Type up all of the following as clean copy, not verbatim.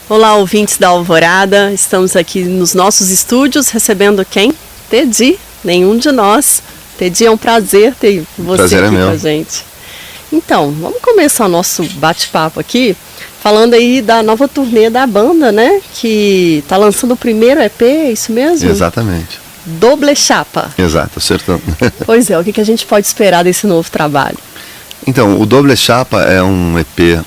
Olá, ouvintes da Alvorada. Estamos aqui nos nossos estúdios recebendo quem? Teddy, nenhum de nós. Teddy, é um prazer ter você aqui com a gente. Então, vamos começar o nosso bate-papo aqui, falando aí da nova turnê da banda, né? Que tá lançando o primeiro EP, é isso mesmo? Exatamente. Doble Chapa. Exato, acertou. Pois é, o que a gente pode esperar desse novo trabalho? Então, o Doble Chapa é um EP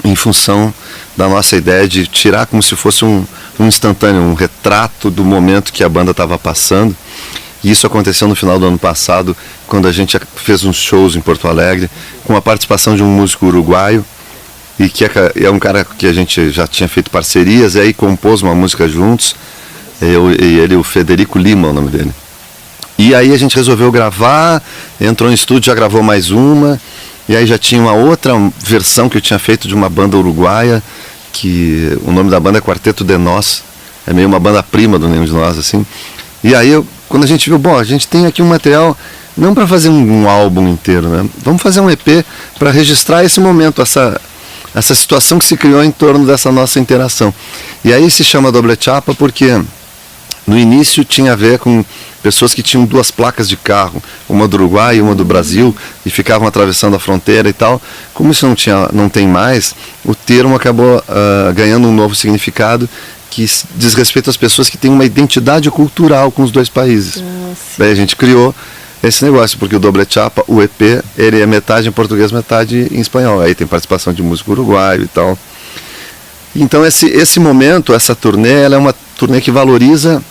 em função da nossa ideia de tirar como se fosse um instantâneo, um retrato do momento que a banda estava passando. E isso aconteceu no final do ano passado, quando a gente fez uns shows em Porto Alegre, com a participação de um músico uruguaio, e que é um cara que a gente já tinha feito parcerias, e aí compôs uma música juntos, eu e ele, o Federico Lima, o nome dele. E aí a gente resolveu gravar, entrou no estúdio, já gravou mais uma, e aí já tinha uma outra versão que eu tinha feito de uma banda uruguaia, que o nome da banda é Quarteto de Nós, é meio uma banda-prima do Nenhum de Nós, assim. E aí, quando a gente viu, bom, a gente tem aqui um material, não para fazer um álbum inteiro, né? Vamos fazer um EP para registrar esse momento, essa situação que se criou em torno dessa nossa interação. E aí se chama Doble Chapa porque no início tinha a ver com pessoas que tinham duas placas de carro, uma do Uruguai e uma do Brasil, e ficavam atravessando a fronteira e tal. Como isso não tem mais, o termo acabou ganhando um novo significado, que diz respeito às pessoas que têm uma identidade cultural com os dois países. Daí a gente criou esse negócio, porque o Doble Chapa, o EP, ele é metade em português, metade em espanhol. Aí tem participação de músico uruguaio e tal. Então esse momento, essa turnê, ela é uma turnê que valoriza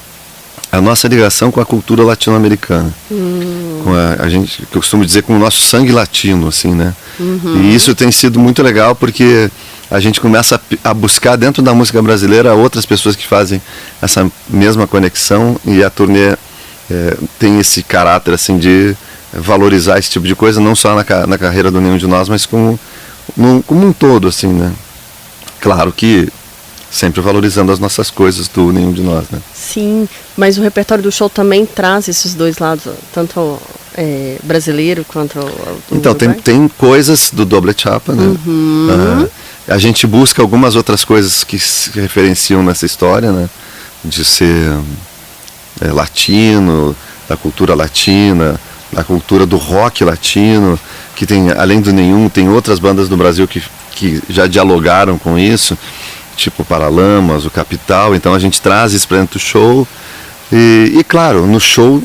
a nossa ligação com a cultura latino-americana. Com a gente, que eu costumo dizer, com o nosso sangue latino, assim, né? E isso tem sido muito legal, porque a gente começa a buscar dentro da música brasileira outras pessoas que fazem essa mesma conexão, e a turnê tem esse caráter assim de valorizar esse tipo de coisa, não só na carreira do Nenhum de Nós, mas como um todo, assim, né? Claro que sempre valorizando as nossas coisas do Nenhum de Nós, né? Sim, mas o repertório do show também traz esses dois lados, tanto brasileiro quanto então tem coisas do Doble Chapa, né? A gente busca algumas outras coisas que se referenciam nessa história, né? De ser latino, da cultura latina, da cultura do rock latino, que tem, além do Nenhum, tem outras bandas do Brasil que já dialogaram com isso, tipo Paralamas, o Capital. Então a gente traz isso para dentro do show, e claro, no show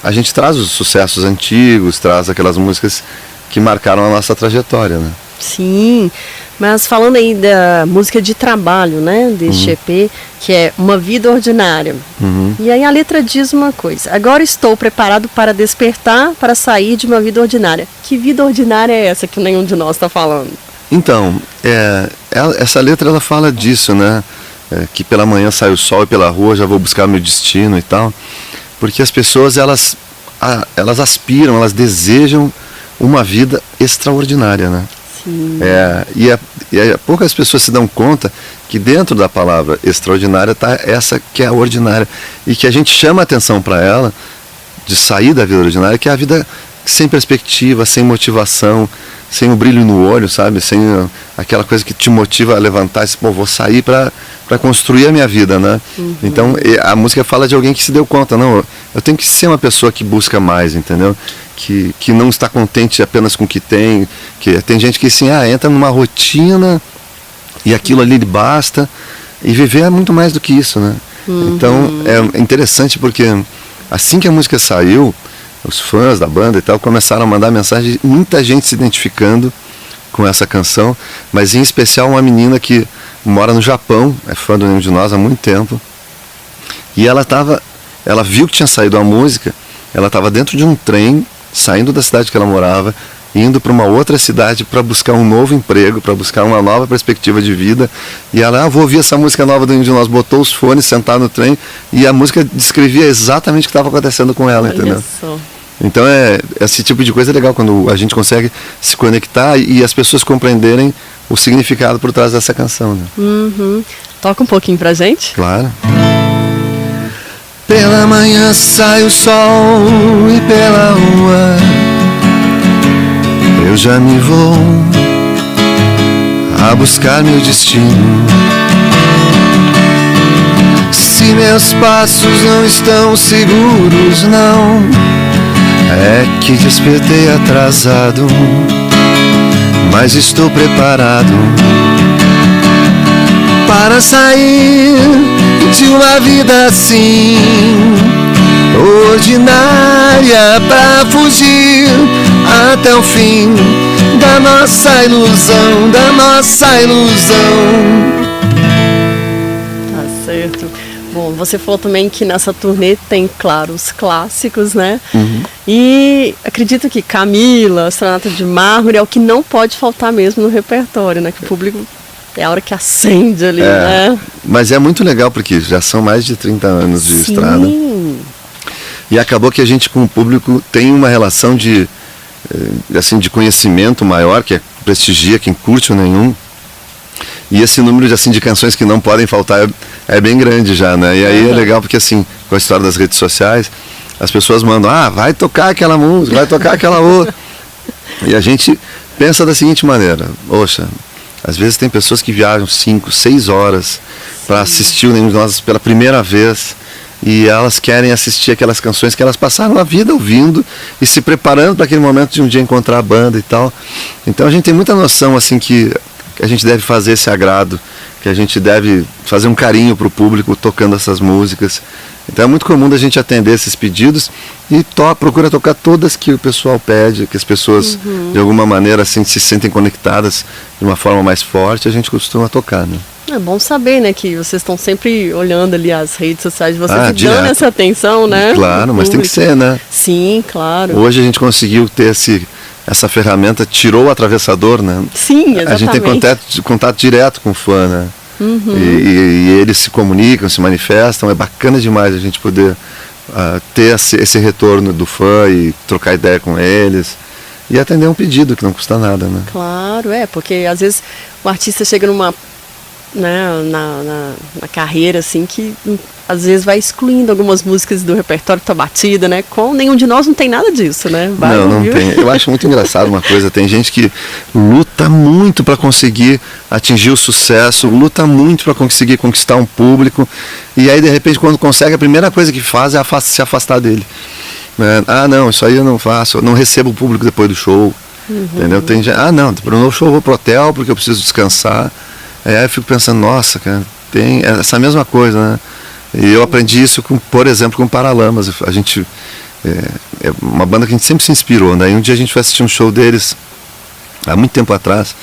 a gente traz os sucessos antigos, traz aquelas músicas que marcaram a nossa trajetória, né? Sim, mas falando aí da música de trabalho, né, deste EP, que é Uma Vida Ordinária. E aí a letra diz uma coisa: agora estou preparado para despertar, para sair de uma vida ordinária. Que vida ordinária é essa que nenhum de nós está falando? Então, essa letra ela fala disso, né? Que pela manhã sai o sol e pela rua já vou buscar meu destino e tal. Porque as pessoas, elas aspiram, elas desejam uma vida extraordinária, né? Sim. E poucas pessoas se dão conta que dentro da palavra extraordinária está essa que é a ordinária. E que a gente chama a atenção para ela, de sair da vida ordinária, que é a vida sem perspectiva, sem motivação, sem o brilho no olho, sabe? Sem aquela coisa que te motiva a levantar e dizer, pô, vou sair para construir a minha vida, né? Então a música fala de alguém que se deu conta, não, eu tenho que ser uma pessoa que busca mais, entendeu? Que não está contente apenas com o que tem, que tem gente que assim, entra numa rotina e aquilo ali basta, e viver é muito mais do que isso, né? Então é interessante porque assim que a música saiu, os fãs da banda e tal começaram a mandar mensagem, muita gente se identificando com essa canção, mas em especial uma menina que mora no Japão, é fã do Nenhum de Nós há muito tempo, e ela viu que tinha saído a música, ela estava dentro de um trem, saindo da cidade que ela morava, indo para uma outra cidade para buscar um novo emprego, para buscar uma nova perspectiva de vida, e ela, vou ouvir essa música nova do Nenhum de Nós, botou os fones, sentar no trem, e a música descrevia exatamente o que estava acontecendo com ela, entendeu? Então esse tipo de coisa é legal, quando a gente consegue se conectar e as pessoas compreenderem o significado por trás dessa canção, né? Toca um pouquinho pra gente? Claro. Pela manhã sai o sol e pela rua eu já me vou a buscar meu destino. Se meus passos não estão seguros, não, é que despertei atrasado, mas estou preparado para sair de uma vida assim, ordinária, pra fugir até o fim da nossa ilusão, da nossa ilusão. Tá certo. Bom, você falou também que nessa turnê tem, claro, os clássicos, né? Uhum. E acredito que Camila, Serenata de Mármore é o que não pode faltar mesmo no repertório, né? Que o público é a hora que acende ali, né? Mas é muito legal porque já são mais de 30 anos de estrada. E acabou que a gente com o público tem uma relação de conhecimento maior, que prestigia quem curte ou nenhum. E esse número de canções que não podem faltar é bem grande já, né? E aí é legal porque assim, com a história das redes sociais, as pessoas mandam, vai tocar aquela música, vai tocar aquela outra. E a gente pensa da seguinte maneira, poxa, às vezes tem pessoas que viajam 5, 6 horas para assistir o Nenhum de Nós pela primeira vez, e elas querem assistir aquelas canções que elas passaram a vida ouvindo e se preparando para aquele momento de um dia encontrar a banda e tal. Então a gente tem muita noção assim que a gente deve fazer esse agrado, que a gente deve fazer um carinho para o público tocando essas músicas. Então é muito comum da gente atender esses pedidos e procura tocar todas que o pessoal pede, que as pessoas de alguma maneira assim se sentem conectadas de uma forma mais forte, a gente costuma tocar, né? É bom saber, né, que vocês estão sempre olhando ali as redes sociais de vocês e dando essa atenção, né? Claro, mas tem que ser, né? Sim, claro. Hoje a gente conseguiu ter essa ferramenta, tirou o atravessador, né? Sim, exatamente. A gente tem contato direto com o fã, né? E eles se comunicam, se manifestam. É bacana demais a gente poder ter esse retorno do fã e trocar ideia com eles e atender um pedido que não custa nada, né? Claro, porque às vezes o artista chega numa, né, na carreira assim que às vezes vai excluindo algumas músicas do repertório da batida, né? Com Nenhum de Nós não tem nada disso, né? Não tem. Eu acho muito engraçado uma coisa, tem gente que luta muito para conseguir atingir o sucesso, luta muito para conseguir conquistar um público, e aí de repente quando consegue, a primeira coisa que faz é se afastar dele. Não, isso aí eu não faço, eu não recebo o público depois do show, entendeu? Tem gente, para o meu show eu vou pro hotel porque eu preciso descansar. Aí eu fico pensando, nossa, cara, tem essa mesma coisa, né? E eu aprendi isso, por exemplo, com Paralamas. A gente é uma banda que a gente sempre se inspirou, né? E um dia a gente foi assistir um show deles, há muito tempo atrás,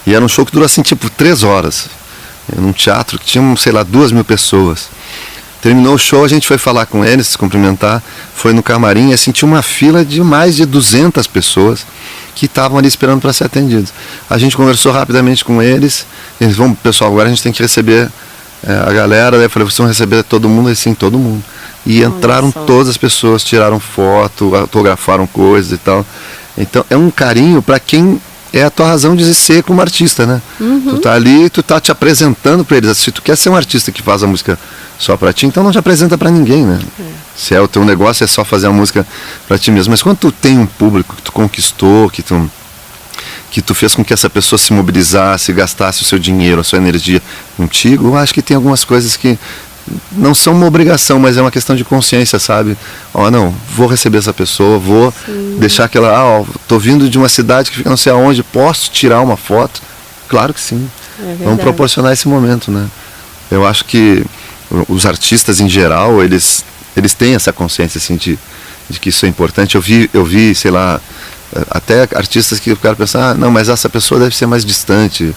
e era um show que durou assim, 3 horas, num teatro que tinha, 2.000 pessoas. Terminou o show, a gente foi falar com eles, se cumprimentar, foi no camarim, e assim, tinha uma fila de mais de 200 pessoas que estavam ali esperando para ser atendidos. A gente conversou rapidamente com eles, eles vão, pessoal, agora a gente tem que receber a galera. Daí eu falei, vocês vão receber todo mundo? E sim, todo mundo. E entraram todas as pessoas, tiraram foto, autografaram coisas e tal. Então é um carinho para quem é a tua razão de ser como artista, né? Tu tá ali, tu tá te apresentando para eles. Se tu quer ser um artista que faz a música só para ti, então não te apresenta para ninguém, né? Se o teu negócio é só fazer a música para ti mesmo. Mas quando tu tem um público que tu conquistou, que tu fez com que essa pessoa se mobilizasse, gastasse o seu dinheiro, a sua energia contigo, eu acho que tem algumas coisas que não são uma obrigação, mas é uma questão de consciência, sabe? Não, vou receber essa pessoa, vou deixar aquela, tô vindo de uma cidade que fica não sei aonde, posso tirar uma foto? Claro que sim. Vamos proporcionar esse momento, né? Eu acho que os artistas em geral, eles têm essa consciência assim de que isso é importante. Eu vi, sei lá, até artistas que o cara pensa, não, mas essa pessoa deve ser mais distante.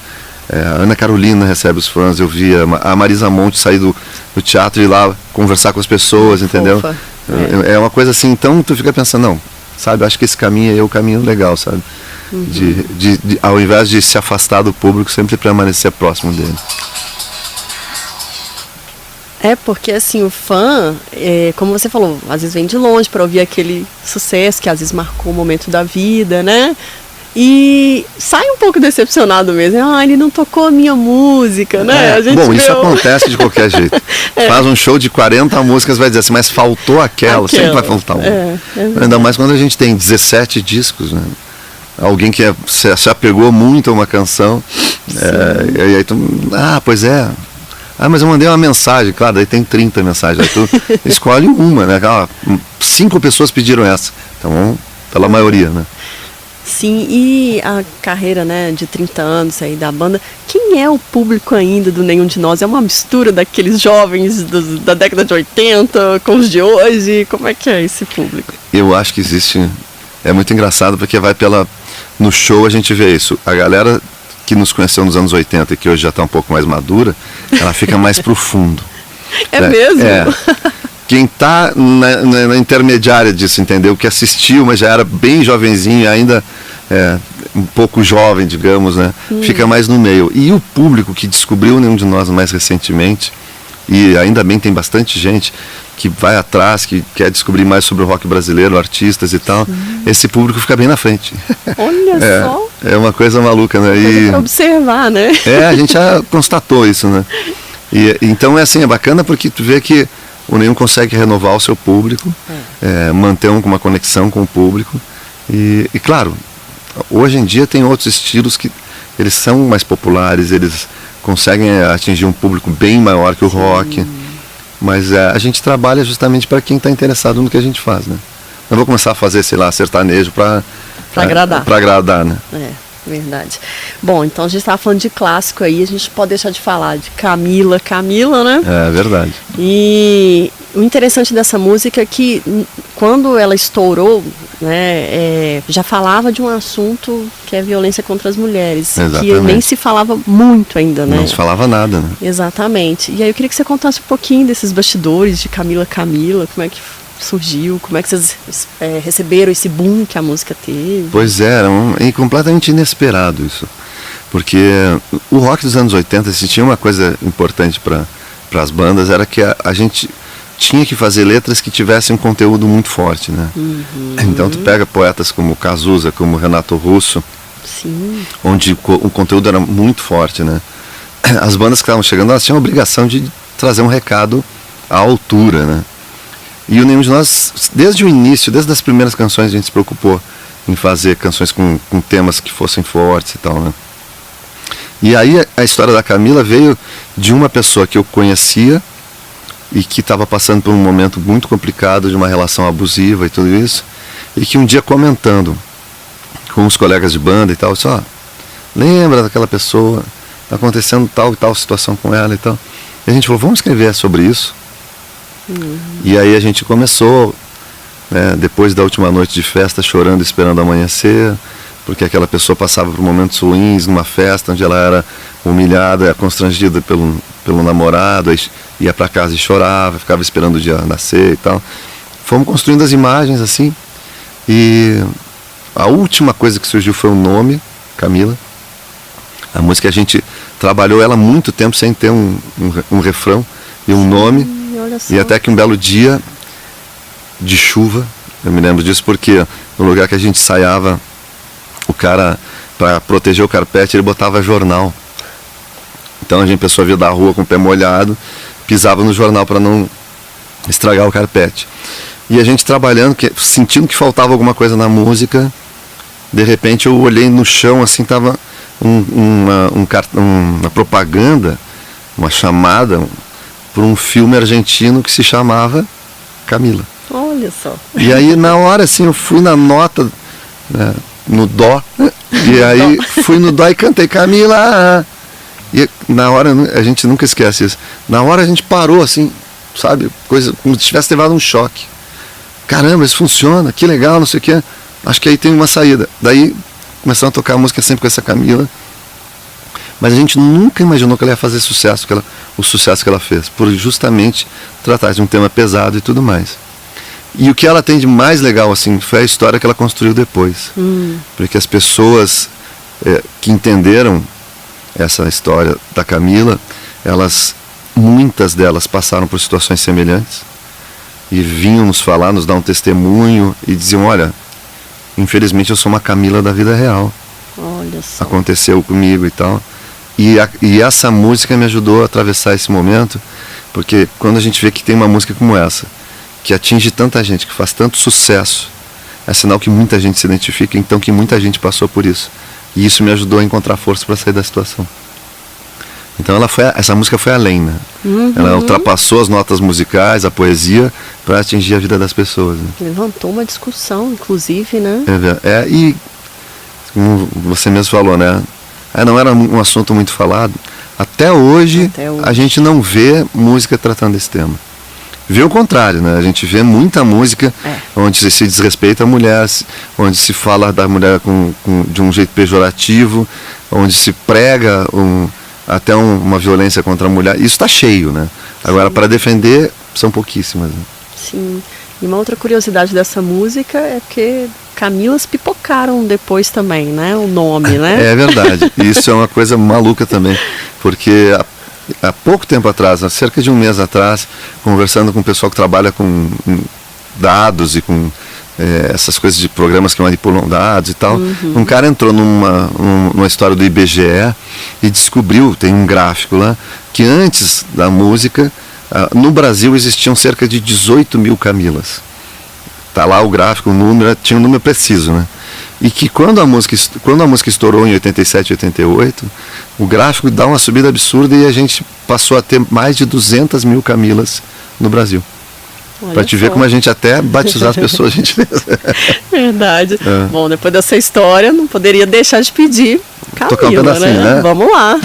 A Ana Carolina recebe os fãs, eu vi a Marisa Monte sair do teatro e ir lá conversar com as pessoas, entendeu? É uma coisa assim, então tu fica pensando, não, sabe, acho que esse caminho é o caminho legal, sabe? Ao invés de se afastar do público, sempre permanecer próximo dele. Porque assim, o fã, como você falou, às vezes vem de longe para ouvir aquele sucesso que às vezes marcou o momento da vida, né? E sai um pouco decepcionado mesmo. Ele não tocou a minha música, né? Isso acontece de qualquer jeito. Faz um show de 40 músicas, vai dizer assim, mas faltou aquela. Sempre vai faltar uma. Ainda mais quando a gente tem 17 discos, né? alguém que se apegou muito a uma canção, e aí tu, pois é, mas eu mandei uma mensagem, claro, daí tem 30 mensagens, aí tu escolhe uma, né? 5 pessoas pediram essa, então pela maioria, né? Sim, e a carreira, né, de 30 anos aí da banda, quem é o público ainda do Nenhum de Nós? É uma mistura daqueles jovens da década de 80 com os de hoje? Como é que é esse público? Eu acho que existe, é muito engraçado porque no show a gente vê isso, a galera que nos conheceu nos anos 80 e que hoje já está um pouco mais madura, ela fica mais pro fundo. É mesmo? Quem está na intermediária disso, entendeu? Que assistiu, mas já era bem jovenzinho, ainda um pouco jovem, digamos, né? Fica mais no meio. E o público que descobriu Nenhum de Nós mais recentemente, e ainda bem tem bastante gente que vai atrás, que quer descobrir mais sobre o rock brasileiro, artistas e tal, esse público fica bem na frente. Olha só! É uma coisa maluca, né? Coisa pra observar, né? A gente já constatou isso, né? Então é assim, é bacana porque tu vê que o Nenhum consegue renovar o seu público, manter uma conexão com o público. E claro, hoje em dia tem outros estilos que eles são mais populares, eles conseguem atingir um público bem maior que o rock. Mas a gente trabalha justamente para quem está interessado no que a gente faz, né? Não vou começar a fazer, sei lá, sertanejo para agradar. Para agradar, né? Verdade. Bom, então a gente estava falando de clássico aí, a gente pode deixar de falar de Camila, né? É verdade. E o interessante dessa música é que quando ela estourou, né, já falava de um assunto que é violência contra as mulheres. Exatamente. Que nem se falava muito ainda, né? Não se falava nada, né? Exatamente. E aí eu queria que você contasse um pouquinho desses bastidores de Camila, como é que surgiu, como é que vocês receberam esse boom que a música teve? Pois é completamente inesperado isso, porque o rock dos anos 80, se tinha uma coisa importante para as bandas, era que a gente tinha que fazer letras que tivessem um conteúdo muito forte, né? Então tu pega poetas como Cazuza, como Renato Russo, onde o conteúdo era muito forte, né? As bandas que estavam chegando, elas tinham a obrigação de trazer um recado à altura, né? E o Nenhum de Nós, desde o início, desde as primeiras canções, a gente se preocupou em fazer canções com temas que fossem fortes e tal, né? E aí a história da Camila veio de uma pessoa que eu conhecia e que estava passando por um momento muito complicado de uma relação abusiva e tudo isso, e que um dia comentando com os colegas de banda e tal, disse, lembra daquela pessoa, está acontecendo tal e tal situação com ela e tal. E a gente falou, vamos escrever sobre isso. E aí a gente começou, né, depois da última noite de festa, chorando, esperando amanhecer, porque aquela pessoa passava por momentos ruins numa festa onde ela era humilhada, constrangida pelo namorado, aí ia para casa e chorava, ficava esperando o dia nascer e tal. Fomos construindo as imagens assim, e a última coisa que surgiu foi o nome, Camila. A música a gente trabalhou ela muito tempo sem ter um refrão e um nome. E até que um belo dia de chuva, eu me lembro disso porque no lugar que a gente ensaiava, o cara, para proteger o carpete, ele botava jornal. Então a pessoa via da rua com o pé molhado, pisava no jornal para não estragar o carpete. E a gente trabalhando, sentindo que faltava alguma coisa na música, de repente eu olhei no chão, assim, tava uma propaganda, uma chamada por um filme argentino que se chamava Camila. Olha só. E aí na hora, assim, eu fui na nota, né, no dó, e aí fui no dó e cantei Camila. E na hora, a gente nunca esquece isso, na hora a gente parou assim, sabe, coisa como se tivesse levado um choque. Caramba, isso funciona, que legal, não sei o que, acho que aí tem uma saída. Daí começamos a tocar a música sempre com essa Camila, mas a gente nunca imaginou que ela ia fazer sucesso, o sucesso que ela fez, por justamente tratar de um tema pesado e tudo mais. E o que ela tem de mais legal, assim, foi a história que ela construiu depois. Porque as pessoas que entenderam essa história da Camila, muitas delas passaram por situações semelhantes e vinham nos falar, nos dar um testemunho e diziam, olha, infelizmente eu sou uma Camila da vida real. Olha só. Aconteceu comigo e tal. E essa música me ajudou a atravessar esse momento, porque quando a gente vê que tem uma música como essa, que atinge tanta gente, que faz tanto sucesso, é sinal que muita gente se identifica, então que muita gente passou por isso. E isso me ajudou a encontrar força para sair da situação. Então essa música foi além, né? Ela ultrapassou as notas musicais, a poesia, para atingir a vida das pessoas. Né? Levantou uma discussão, inclusive, né? E como você mesmo falou, né? Não era um assunto muito falado. Até hoje, a gente não vê música tratando desse tema. Vê o contrário, né? A gente vê muita música onde se desrespeita a mulher, onde se fala da mulher de um jeito pejorativo, onde se prega até uma violência contra a mulher. Isso está cheio, né? Agora, para defender, são pouquíssimas. Né? Sim. E uma outra curiosidade dessa música é que Camilas pipocaram depois também, né? O nome, né? É verdade. Isso é uma coisa maluca também, porque há pouco tempo atrás, cerca de um mês atrás, conversando com o pessoal que trabalha com dados e com essas coisas de programas que manipulam dados e tal, um cara entrou numa história do IBGE e descobriu, tem um gráfico lá, que antes da música, no Brasil existiam cerca de 18 mil Camilas. Tá lá o gráfico, o número, tinha um número preciso, né? E que quando a música estourou em 87, 88, o gráfico dá uma subida absurda e a gente passou a ter mais de 200 mil Camilas no Brasil. Para te ver como a gente até batizar as pessoas a gente fez. Verdade. Bom, depois dessa história, não poderia deixar de pedir Camila, tocar um pedacinho, né? Vamos lá.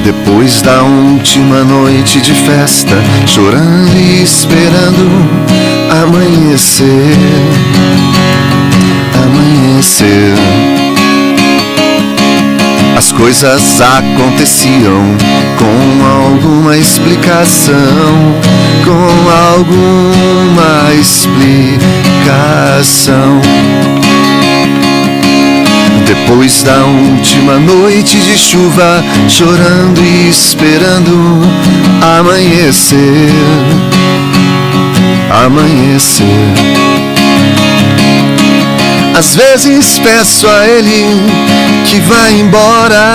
Depois da última noite de festa, chorando e esperando amanhecer, as coisas aconteciam com alguma explicação, Depois da última noite de chuva, chorando e esperando amanhecer. Às vezes peço a ele que vá embora,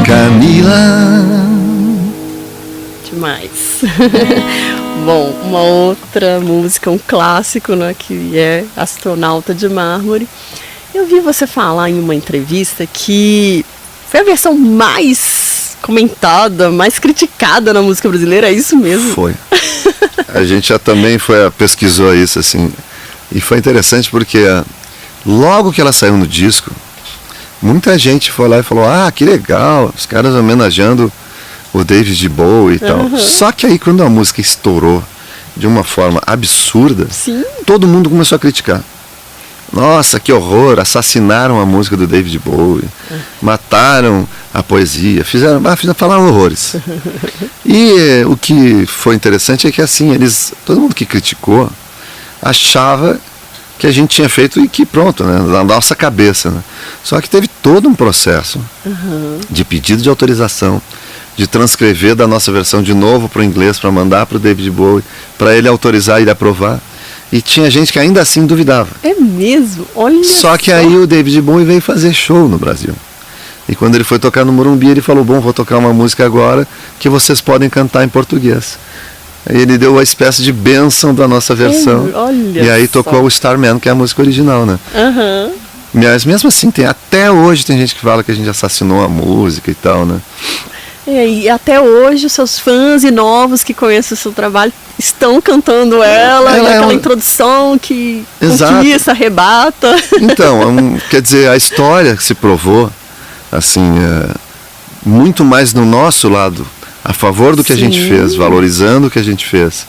Camila. Demais. Bom, uma outra música, um clássico, né, que é Astronauta de Mármore. Eu vi você falar em uma entrevista que foi a versão mais comentada, mais criticada na música brasileira, é isso mesmo? Foi. A gente já também pesquisou isso, assim, e foi interessante porque logo que ela saiu no disco, muita gente foi lá e falou, que legal, os caras homenageando o David Bowie e tal. Só que aí quando a música estourou de uma forma absurda, todo mundo começou a criticar. Nossa, que horror, assassinaram a música do David Bowie, mataram a poesia, falaram horrores. E o que foi interessante é que assim, todo mundo que criticou achava que a gente tinha feito e que pronto, né, na nossa cabeça, né? Só que teve todo um processo de pedido de autorização, de transcrever da nossa versão de novo para o inglês, para mandar para o David Bowie, para ele autorizar e ele aprovar. E tinha gente que ainda assim duvidava. É mesmo? Olha só que aí o David Bowie veio fazer show no Brasil. E quando ele foi tocar no Morumbi, ele falou, vou tocar uma música agora que vocês podem cantar em português. Aí ele deu a espécie de bênção da nossa versão. E aí tocou o Starman, que é a música original, né? Mas mesmo assim, até hoje tem gente que fala que a gente assassinou a música e tal, né? E até hoje os seus fãs e novos que conhecem o seu trabalho estão cantando aquela introdução que conquista, arrebata. Então, quer dizer, a história se provou assim, muito mais no nosso lado, a favor do que a gente fez, valorizando o que a gente fez,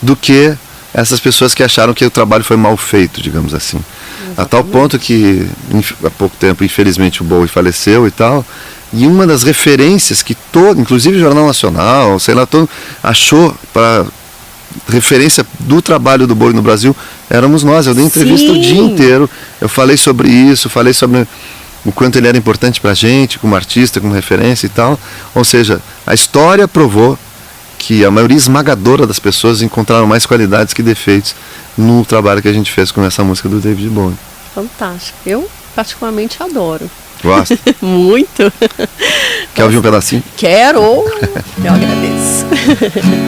do que essas pessoas que acharam que o trabalho foi mal feito, digamos assim. Exatamente. A tal ponto que há pouco tempo, infelizmente, o Bowie faleceu e tal. E uma das referências que inclusive o Jornal Nacional, sei lá, achou para referência do trabalho do Bowie no Brasil, éramos nós. Eu dei entrevista o dia inteiro, eu falei sobre isso, falei sobre o quanto ele era importante pra gente, como artista, como referência e tal. Ou seja, a história provou que a maioria esmagadora das pessoas encontraram mais qualidades que defeitos no trabalho que a gente fez com essa música do David Bowie. Fantástico. Eu particularmente adoro. Gosta? Muito. Quer ouvir um pedacinho? Quero. Eu agradeço.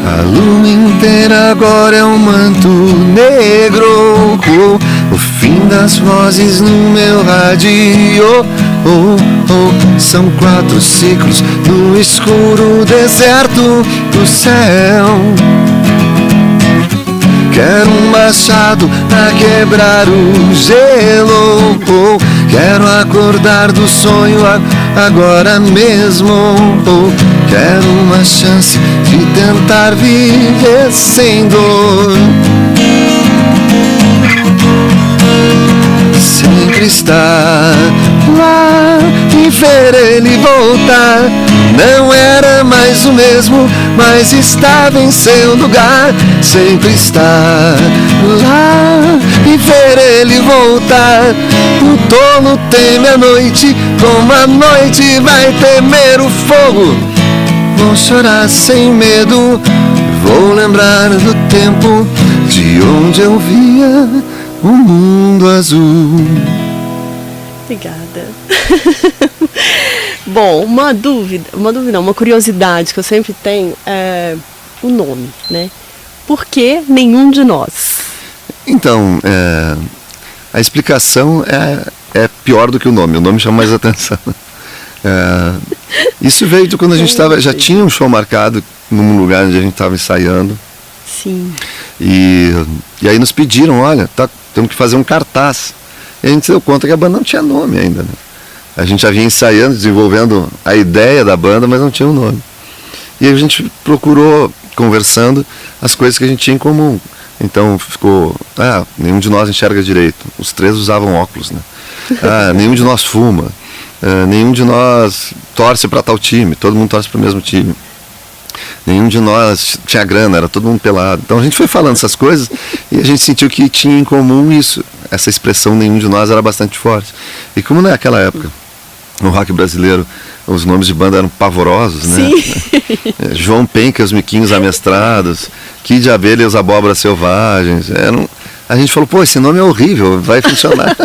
A lua inteira agora é um manto negro, o fim das vozes no meu rádio. São 4 ciclos no escuro deserto do céu. Quero um machado pra quebrar o gelo. Quero acordar do sonho agora mesmo. Quero uma chance de tentar viver sem dor. Sempre estar lá e ver ele voltar. Não era mais o mesmo, mas estava em seu lugar. Sempre estar lá e ver ele voltar. O tolo teme a noite, como a noite vai temer o fogo. Vou chorar sem medo, vou lembrar do tempo de onde eu via o mundo azul. Obrigada. Bom, uma curiosidade que eu sempre tenho é o nome, né? Por que Nenhum de Nós? Então, a explicação é pior do que o nome chama mais atenção. Isso veio de quando a gente já tinha um show marcado num lugar onde a gente estava ensaiando. Sim. E aí nos pediram, olha, temos que fazer um cartaz. E a gente se deu conta que a banda não tinha nome ainda, né? A gente já vinha ensaiando, desenvolvendo a ideia da banda, mas não tinha um nome. E aí a gente procurou, conversando, as coisas que a gente tinha em comum. Então ficou, nenhum de nós enxerga direito. Os 3 usavam óculos, né? Nenhum de nós fuma. Nenhum de nós torce para tal time, todo mundo torce para o mesmo time. Nenhum de nós tinha grana, era todo mundo pelado. Então a gente foi falando essas coisas e a gente sentiu que tinha em comum isso. Essa expressão nenhum de nós era bastante forte. E como naquela época, no rock brasileiro, os nomes de banda eram pavorosos, né? Sim. João Penca e os Miquinhos Amestrados, Kid Abelha e os Abóboras Selvagens. A gente falou, pô, esse nome é horrível, vai funcionar.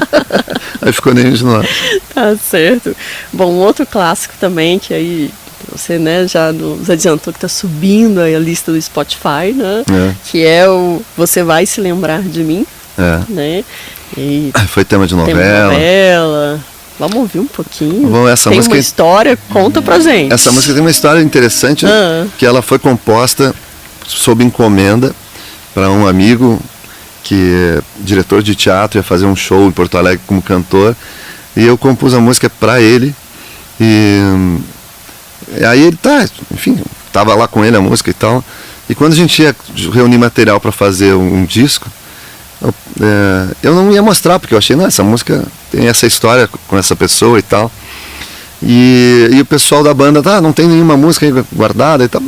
Aí ficou Nenhum de Nós. Tá certo. Bom, um outro clássico também, que aí você, né, já nos adiantou que está subindo aí a lista do Spotify, né? Que é o Você Vai Se Lembrar de Mim. Né? E foi tema de novela. Vamos ouvir um pouquinho. Bom, essa tem música uma história, conta pra gente. Essa música tem uma história interessante, que ela foi composta sob encomenda para um amigo que é diretor de teatro, ia fazer um show em Porto Alegre como cantor, e eu compus a música para ele. E aí ele tava lá com ele a música e tal. E quando a gente ia reunir material para fazer um disco, eu não ia mostrar, porque eu achei, essa música tem essa história com essa pessoa e tal. E o pessoal da banda, não tem nenhuma música aí guardada e tal.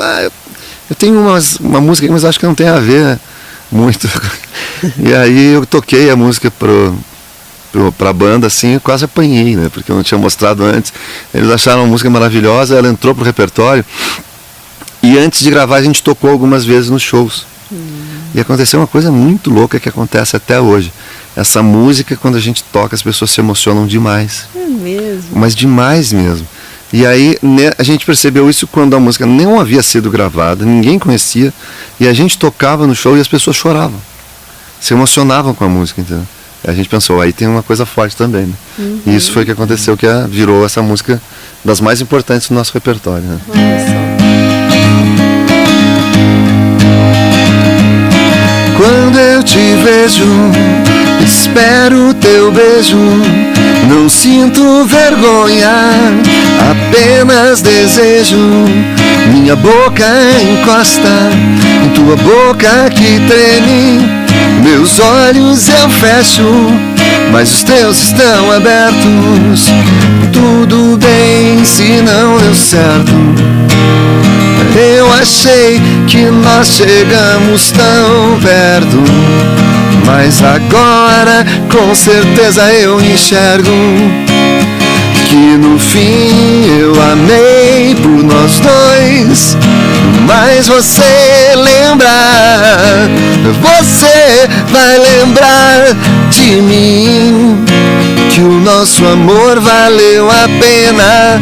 Eu tenho uma música aí, mas acho que não tem a ver muito. E aí eu toquei a música pra banda, assim, quase apanhei, né? Porque eu não tinha mostrado antes. Eles acharam a música maravilhosa, ela entrou pro repertório. E antes de gravar a gente tocou algumas vezes nos shows. E aconteceu uma coisa muito louca que acontece até hoje. Essa música, quando a gente toca, as pessoas se emocionam demais. É mesmo? Mas demais mesmo. E aí a gente percebeu isso quando a música não havia sido gravada, ninguém conhecia, e a gente tocava no show e as pessoas choravam. Se emocionavam com a música, entendeu? E a gente pensou, aí tem uma coisa forte também, né? E isso foi o que aconteceu, que virou essa música das mais importantes do nosso repertório, né? Olha só. Quando eu te vejo, espero teu beijo. Não sinto vergonha, apenas desejo. Minha boca encosta em tua boca que treme. Meus olhos eu fecho, mas os teus estão abertos. Tudo bem se não deu certo. Eu achei que nós chegamos tão perto, mas agora com certeza eu enxergo que no fim eu amei por nós dois. Mas você lembra, você vai lembrar de mim, que o nosso amor valeu a pena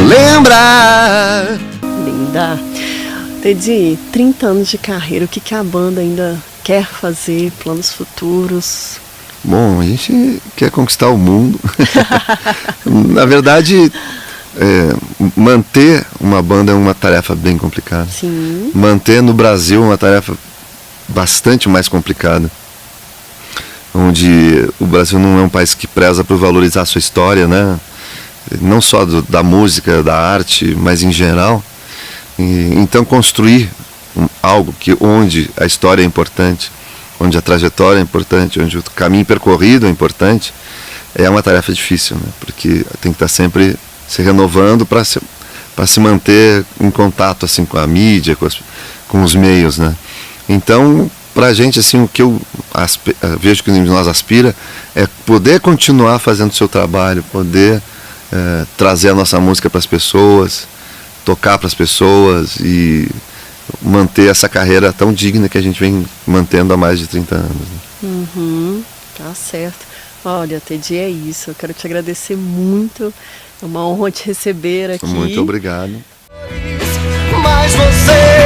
lembrar. Linda. Teddy, 30 anos de carreira, o que a banda ainda quer fazer, planos futuros? Bom, a gente quer conquistar o mundo. Na verdade, manter uma banda é uma tarefa bem complicada. Sim. Manter no Brasil é uma tarefa bastante mais complicada. Onde o Brasil não é um país que preza por valorizar a sua história, né? Não só da música, da arte, mas em geral. Então construir algo onde a história é importante, onde a trajetória é importante, onde o caminho percorrido é importante, é uma tarefa difícil, né? Porque tem que estar sempre se renovando para se manter em contato assim, com a mídia, com os meios, né? Então, para a gente, assim, o que eu vejo que nós aspira é poder continuar fazendo o seu trabalho, poder trazer a nossa música para as pessoas, tocar para as pessoas e manter essa carreira tão digna que a gente vem mantendo há mais de 30 anos. Né? Tá certo. Olha, Teddy, é isso. Eu quero te agradecer muito. É uma honra te receber aqui. Muito obrigado. Mas você